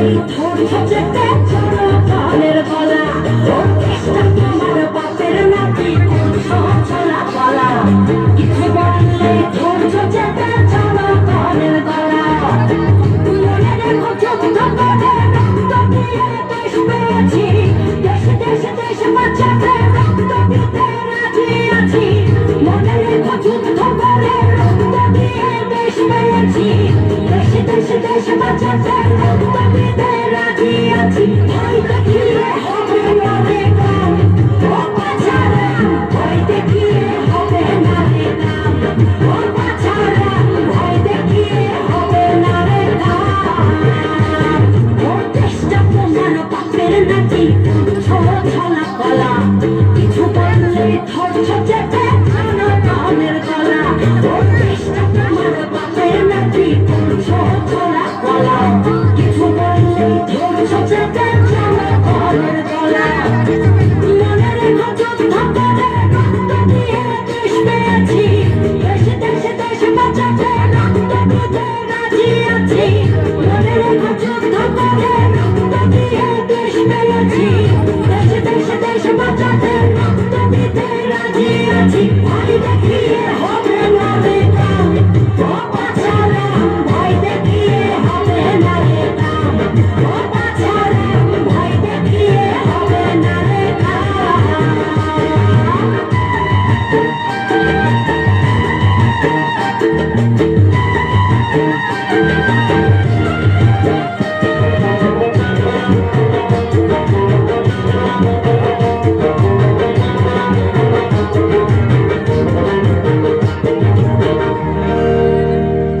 ধৈর্য চেপে চলো প্রাণের গলা ওর চেষ্টা তোমার বাপের নাকি করছো চলা বলা কিছু বললে ধৈর্য চেপে চলো প্রাণের গলা মনে রেখো যুদ্ধ করে রক্ত দিয়ে দেশ পেয়েছি দেশে দেশে দেশে বাঁচাতে রক্ত দিতে রাজি আছি মনে রেখো যুদ্ধ করে রক্ত দিয়ে দেশ পেয়েছি দেশে দেশে দেশে বাঁচাতে রক্ত দিতে রাজি আছি ভয় দেখিয়ে হবে না রে কাম ও বাছারা ভয় দেখিয়ে হবে না রে কাম ও বাছারা ভয় দেখিয়ে হবে না রে কাম ওর চেষ্টা তোমার বাপের নাকি ছলা কলা কিছু বললে ধৈর্য চেপে আনো প্রাণের গলা ওর চেষ্টা তোমার বাপের নাকি ছলা কলা কিছু বললে ধৈর্য চেপে আনো প্রাণের গলা মনে রেখো যুদ্ধ করে রক্ত দিয়ে দেশ পেয়েছি দেশে দেশে দেশে বাঁচাতে রক্ত দিতে রাজি আছি মনে রেখো যুদ্ধ করে রক্ত দিয়ে দেশ পেয়েছি দেশে দেশে দেশে বাঁচাতে রক্ত দিতে রাজি আছি ভয় দেখিয়ে হবে না রে কাম ও বাছারা ভয় দেখিয়ে হবে না রে কাম ও বাছারা ভয় দেখিয়ে হবে না রে কাম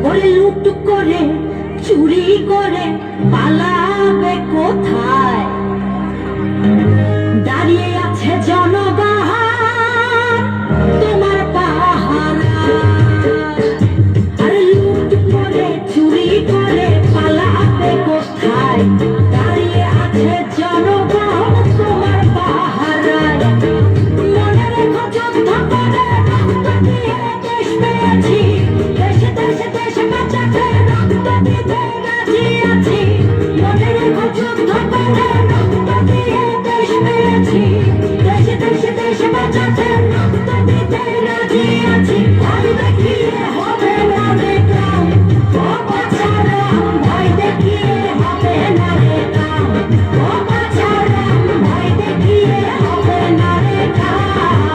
ওরে লুট করে চুরি করে পালাবে কোথায় দাঁড়িয়ে আছে জনগণ তোমার পাহারা আরে লুট করে চুরি করে পালাবে কোথায় দাঁড়িয়ে আছে জনগণ তোমার পাহারায় মনে রেখো যুদ্ধ করে রক্ত দিয়ে দেশ পেয়েছি দেশে দেশে দেশে বাঁচাতে রক্ত দিতে রাজি আছি মনে রেখো যুদ্ধ করে রক্ত দিয়ে দেশ পেয়েছি দেশে দেশে দেশে বাঁচাতে রক্ত দিতে রাজি আছি ভয় দেখিয়ে হবে না রে কাম ও বাছারা ভয় দেখিয়ে হবে না রে কাম ও বাছারা ভয় দেখিয়ে হবে না রে কাম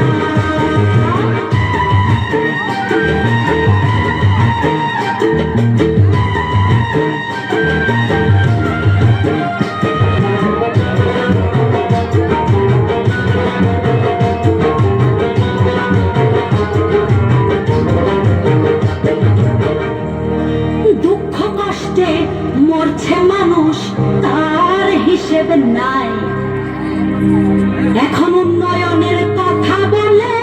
দুঃখ কষ্টে মরছে মানুষ তার হিসেব নাই এখন উন্নয়নের কথা বলে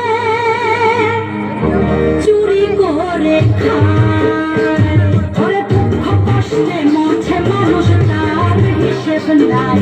চুরি করে খায় ওরে দুঃখ কষ্টে মরছে মানুষ তার হিসেব নাই